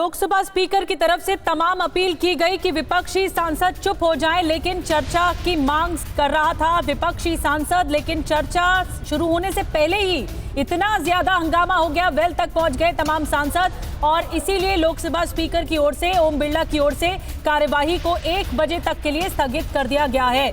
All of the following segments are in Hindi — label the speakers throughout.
Speaker 1: लोकसभा स्पीकर की तरफ से तमाम अपील की गई कि विपक्षी सांसद चुप हो जाएं, लेकिन चर्चा की मांग कर रहा था विपक्षी सांसद। लेकिन चर्चा शुरू होने से पहले ही इतना ज्यादा हंगामा हो गया, वेल तक पहुंच गए तमाम सांसद और इसीलिए लोकसभा स्पीकर की ओर से, ओम बिरला की ओर से कार्यवाही को 1 बजे तक के लिए स्थगित कर दिया गया है।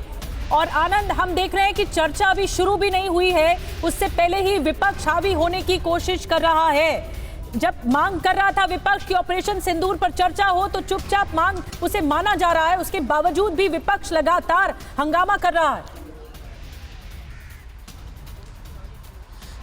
Speaker 1: और आनंद, हम देख रहे हैं कि चर्चा अभी शुरू भी नहीं हुई है, उससे पहले ही विपक्ष हावी होने की कोशिश कर रहा है। जब मांग कर रहा था विपक्ष की ऑपरेशन सिंदूर पर चर्चा हो, तो चुपचाप मांग उसे माना जा रहा है। उसके बावजूद भी विपक्ष लगातार हंगामा कर रहा है।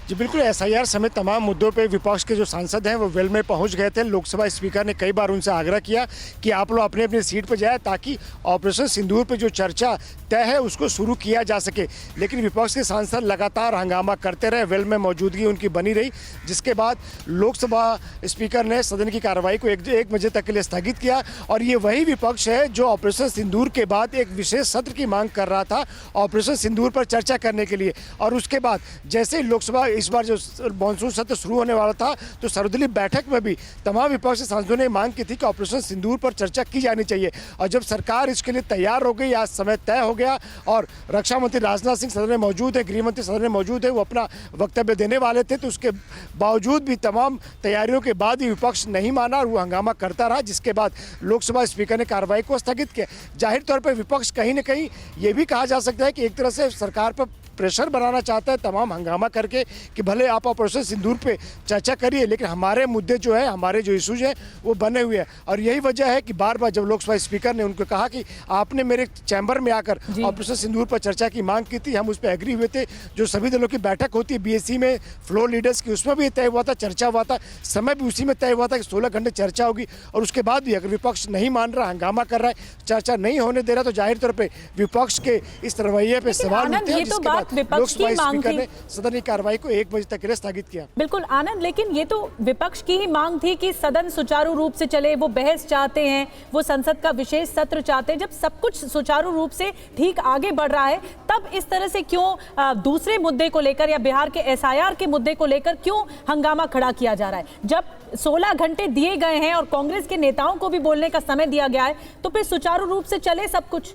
Speaker 2: जी बिल्कुल, एसआईआर समेत तमाम मुद्दों पे विपक्ष के जो सांसद हैं वो वेल में पहुंच गए थे। लोकसभा स्पीकर ने कई बार उनसे आग्रह किया कि आप लोग अपने अपने सीट पर जाए ताकि ऑपरेशन सिंदूर पे जो चर्चा तय है उसको शुरू किया जा सके। लेकिन विपक्ष के सांसद लगातार हंगामा करते रहे, वेल में मौजूदगी उनकी बनी रही, जिसके बाद लोकसभा स्पीकर ने सदन की कार्रवाई को 1 बजे तक के लिए स्थगित किया। और ये वही विपक्ष है जो ऑपरेशन सिंदूर के बाद एक विशेष सत्र की मांग कर रहा था ऑपरेशन सिंदूर पर चर्चा करने के लिए। और उसके बाद जैसे ही लोकसभा इस बार जो मानसून सत्र शुरू होने वाला था, तो सर्वदलीय बैठक में भी तमाम विपक्षी सांसदों ने मांग की थी कि ऑपरेशन सिंदूर पर चर्चा की जानी चाहिए। और जब सरकार इसके लिए तैयार हो गई, आज समय तय हो गया और रक्षा मंत्री राजनाथ सिंह सदन में मौजूद है, गृह मंत्री सदन में मौजूद है, वो अपना वक्तव्य देने वाले थे, तो उसके बावजूद भी तमाम तैयारियों के बाद भी विपक्ष नहीं माना और वो हंगामा करता रहा, जिसके बाद लोकसभा स्पीकर ने कार्रवाई को स्थगित किया। जाहिर तौर पर विपक्ष कहीं न कहीं ये भी कहा जा सकता है कि एक तरह से सरकार पर प्रेशर बनाना चाहता है तमाम हंगामा करके कि भले आप ऑपरेशन सिंदूर पे चर्चा करिए, लेकिन हमारे मुद्दे जो है, हमारे जो इशूज हैं वो बने हुए हैं। और यही वजह है कि बार बार जब लोकसभा स्पीकर ने उनको कहा कि आपने मेरे चैम्बर में आकर ऑपरेशन सिंदूर पर चर्चा की मांग की थी, हम उस पर एग्री हुए थे। जो सभी दलों की बैठक होती है बीएससी में फ्लोर लीडर्स की, उसमें भी तय हुआ था, चर्चा हुआ था, समय भी उसी में तय हुआ था कि 16 घंटे चर्चा होगी। और उसके बाद भी अगर विपक्ष नहीं मान रहा, हंगामा कर रहा है, चर्चा नहीं होने दे रहा, तो जाहिर तौर पर विपक्ष के इस रवैये पर सवाल उठते हैं, जिसके बाद लोकसभा स्पीकर ने सदन की कार्रवाई को 1 बजे तक के लिए स्थगित किया।
Speaker 1: बिल्कुल आनंद, लेकिन ये तो विपक्ष की ही मांग थी कि सदन सुचारू रूप से चले, वो बहस चाहते हैं, वो संसद का विशेष सत्र चाहते हैं। जब सब कुछ सुचारू रूप से ठीक आगे बढ़ रहा है, तब इस तरह से क्यों दूसरे मुद्दे को लेकर या बिहार के एसआईआर के मुद्दे को लेकर क्यों हंगामा खड़ा किया जा रहा है? जब 16 घंटे दिए गए हैं और कांग्रेस के नेताओं को भी बोलने का समय दिया गया है, तो फिर सुचारू रूप से चले सब कुछ।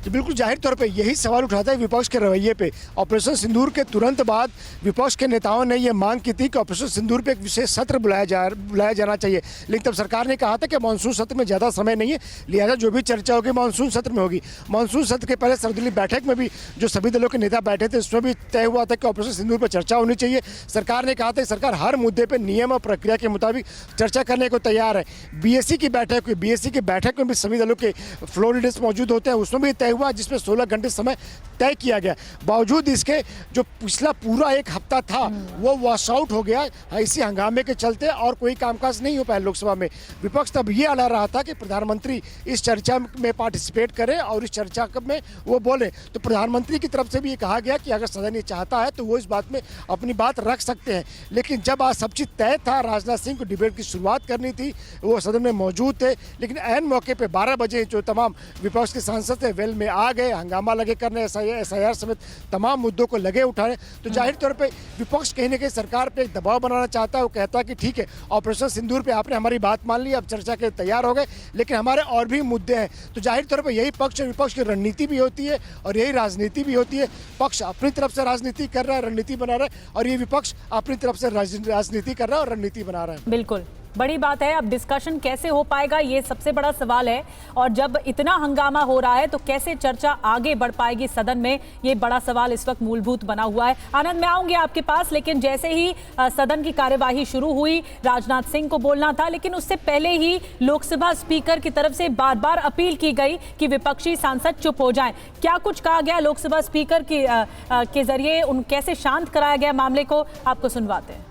Speaker 2: तो बिल्कुल जाहिर तौर पे यही सवाल उठाता है विपक्ष के रवैये पे। ऑपरेशन सिंदूर के तुरंत बाद विपक्ष के नेताओं ने ये मांग की थी कि ऑपरेशन सिंदूर पे एक विशेष सत्र बुलाया जाना चाहिए, लेकिन तब सरकार ने कहा था कि मानसून सत्र में ज़्यादा समय नहीं है, लिहाजा जो भी चर्चा होगी मानसून सत्र में होगी। मानसून सत्र के पहले सर्वदलीय बैठक में भी जो सभी दलों के नेता बैठे थे, उसमें भी तय हुआ था कि ऑपरेशन सिंदूर पर चर्चा होनी चाहिए। सरकार ने कहा था कि सरकार हर मुद्दे पर नियम और प्रक्रिया के मुताबिक चर्चा करने को तैयार है। बीएससी की बैठक हुई, बीएससी की बैठक में भी सभी दलों के फ्लोर लीडर्स मौजूद होते हैं, उसमें भी तय हुआ, जिसमें 16 घंटे समय तय किया गया। बावजूद इसके जो पिछला पूरा 1 हफ्ता था वो वॉश आउट हो गया इसी हंगामे के चलते, और कोई कामकाज नहीं हो पाया लोकसभा में। विपक्ष तब ये अड़ा रहा था कि प्रधानमंत्री इस चर्चा में पार्टिसिपेट करें और इस चर्चा में वो बोले। तो प्रधानमंत्री की तरफ से भी ये कहा गया कि अगर सदन ये चाहता है तो वो इस बात में अपनी बात रख सकते हैं। लेकिन जब आज सब चीज़ तय था, राजनाथ सिंह को डिबेट की शुरुआत करनी थी, वो सदन में मौजूद थे, लेकिन ऐन मौके पर 12 बजे जो तमाम विपक्ष के सांसद थे वेल में आ गए, हंगामा लगे करने, एसआईआर समेत तमाम मुद्दों को लगे उठाने। तो जाहिर तौर पे विपक्ष कहीं ना कहीं सरकार पे एक दबाव बनाना चाहता है। वो कहता है कि ठीक है, ऑपरेशन सिंदूर पे आपने हमारी बात मान ली, अब चर्चा के तैयार हो गए, लेकिन हमारे और भी मुद्दे हैं। तो जाहिर तौर पे यही पक्ष और विपक्ष की रणनीति भी होती है और यही राजनीति भी होती है। पक्ष अपनी तरफ से राजनीति कर रहा है, रणनीति बना रहा है, और ये विपक्ष अपनी तरफ से राजनीति कर रहा है और रणनीति बना रहा है।
Speaker 1: बिल्कुल बड़ी बात है। अब डिस्कशन कैसे हो पाएगा, ये सबसे बड़ा सवाल है। और जब इतना हंगामा हो रहा है तो कैसे चर्चा आगे बढ़ पाएगी सदन में, ये बड़ा सवाल इस वक्त मूलभूत बना हुआ है। आनंद, मैं आऊंगी आपके पास, लेकिन जैसे ही सदन की कार्यवाही शुरू हुई, राजनाथ सिंह को बोलना था, लेकिन उससे पहले ही लोकसभा स्पीकर की तरफ से बार बार अपील की गई कि विपक्षी सांसद चुप हो जाएं। क्या कुछ कहा गया लोकसभा स्पीकर के जरिए, उन कैसे शांत कराया गया मामले को, आपको सुनवाते हैं।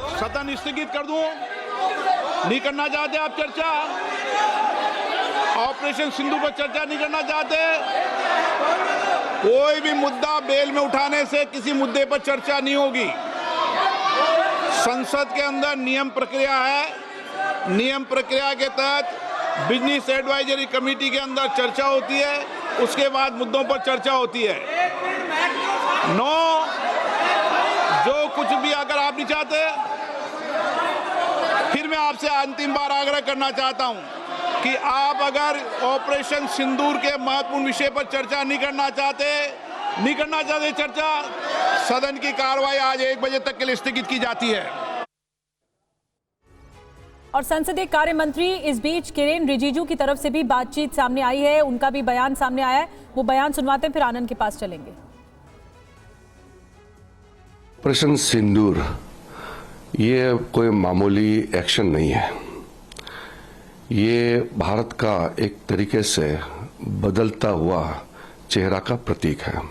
Speaker 3: सदन स्थगित कर दूं, नहीं करना चाहते आप चर्चा, ऑपरेशन सिंधु पर चर्चा नहीं करना चाहते। कोई भी मुद्दा बेल में उठाने से किसी मुद्दे पर चर्चा नहीं होगी। संसद के अंदर नियम प्रक्रिया है, नियम प्रक्रिया के तहत बिजनेस एडवाइजरी कमेटी के अंदर चर्चा होती है, उसके बाद मुद्दों पर चर्चा होती है। 9 जो कुछ भी अगर आप नहीं चाहते, फिर मैं आपसे अंतिम बार आग्रह करना चाहता हूं कि आप अगर ऑपरेशन सिंदूर के महत्वपूर्ण विषय पर चर्चा नहीं करना चाहते चर्चा, सदन की कार्रवाई आज 1 बजे तक के लिए स्थगित की जाती है।
Speaker 1: और संसदीय कार्य मंत्री इस बीच किरेन रिजिजू की तरफ से भी बातचीत सामने आई है, उनका भी बयान सामने आया है, वो बयान सुनवाते हैं, फिर आनंद के पास चलेंगे।
Speaker 4: ऑपरेशन सिंदूर ये कोई मामूली एक्शन नहीं है, ये भारत का एक तरीके से बदलता हुआ चेहरा का प्रतीक है।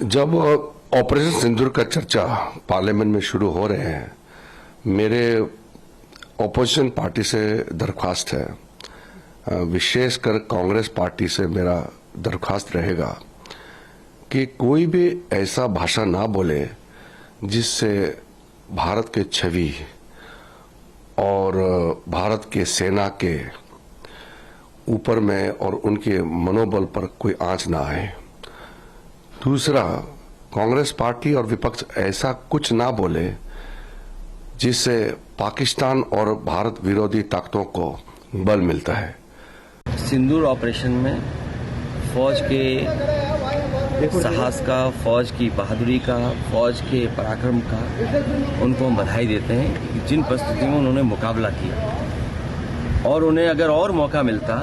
Speaker 4: जब ऑपरेशन सिंदूर का चर्चा पार्लियामेंट में शुरू हो रहे हैं, मेरे ऑपोजिशन पार्टी से दरख्वास्त है, विशेषकर कांग्रेस पार्टी से मेरा दरख्वास्त रहेगा कि कोई भी ऐसा भाषा ना बोले जिससे भारत के छवि और भारत के सेना के ऊपर में और उनके मनोबल पर कोई आंच ना आए। दूसरा, कांग्रेस पार्टी और विपक्ष ऐसा कुछ ना बोले जिससे पाकिस्तान और भारत विरोधी ताकतों को बल मिलता है।
Speaker 5: सिंदूर ऑपरेशन में फौज के साहस का, फौज की बहादुरी का, फौज के पराक्रम का उनको हम बधाई देते हैं कि जिन परिस्थितियों में उन्होंने मुकाबला किया, और उन्हें अगर और मौका मिलता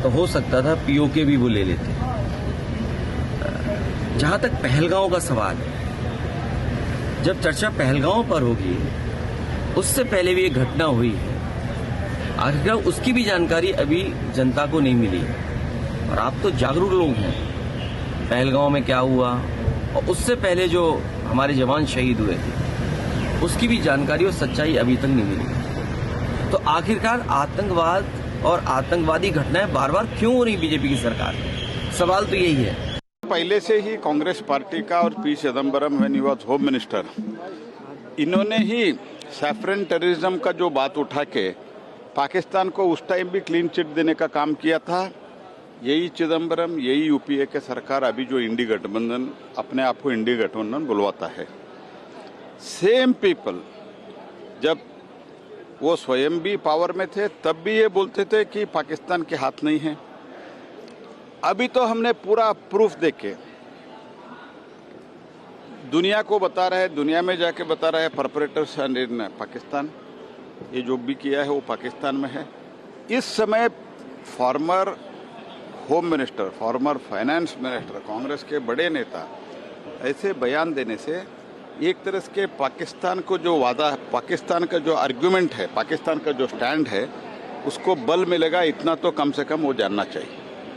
Speaker 5: तो हो सकता था पीओके भी वो ले लेते। जहां तक पहलगांव का सवाल है, जब चर्चा पहलगांव पर होगी, उससे पहले भी एक घटना हुई है, आखिरकार उसकी भी जानकारी अभी जनता को नहीं मिली। और आप तो जागरूक लोग हैं, पहलगांव में क्या हुआ और उससे पहले जो हमारे जवान शहीद हुए थे उसकी भी जानकारी और सच्चाई अभी तक नहीं मिली। तो आखिरकार आतंकवाद और आतंकवादी घटनाएं बार बार क्यों हो रही बीजेपी की सरकार में? सवाल तो यही है।
Speaker 6: पहले से ही कांग्रेस पार्टी का और P Chidambaram when he was home minister, इन्होंने ही सैफरन टेररिज्म का जो बात उठा के पाकिस्तान को उस टाइम भी क्लीन चिट देने का काम किया था। यही चिदम्बरम, यही यूपीए के सरकार अभी जो इंडी गठबंधन, अपने आप को इंडी गठबंधन बुलवाता है। सेम पीपल जब वो स्वयं भी पावर में थे तब भी ये बोलते थे कि पाकिस्तान के हाथ नहीं है। अभी तो हमने पूरा प्रूफ देके दुनिया को बता रहा है, दुनिया में जाके बता रहा है परपरेटर्स इन पाकिस्तान, ये जो भी किया है वो पाकिस्तान में है। इस समय farmer home minister, former finance minister, Congress के बड़े नेता ऐसे बयान देने से एक तरह से पाकिस्तान को जो वादा, पाकिस्तान का जो आर्गुमेंट है, पाकिस्तान का जो स्टैंड है, उसको बल मिलेगा, इतना तो कम से कम वो जानना चाहिए।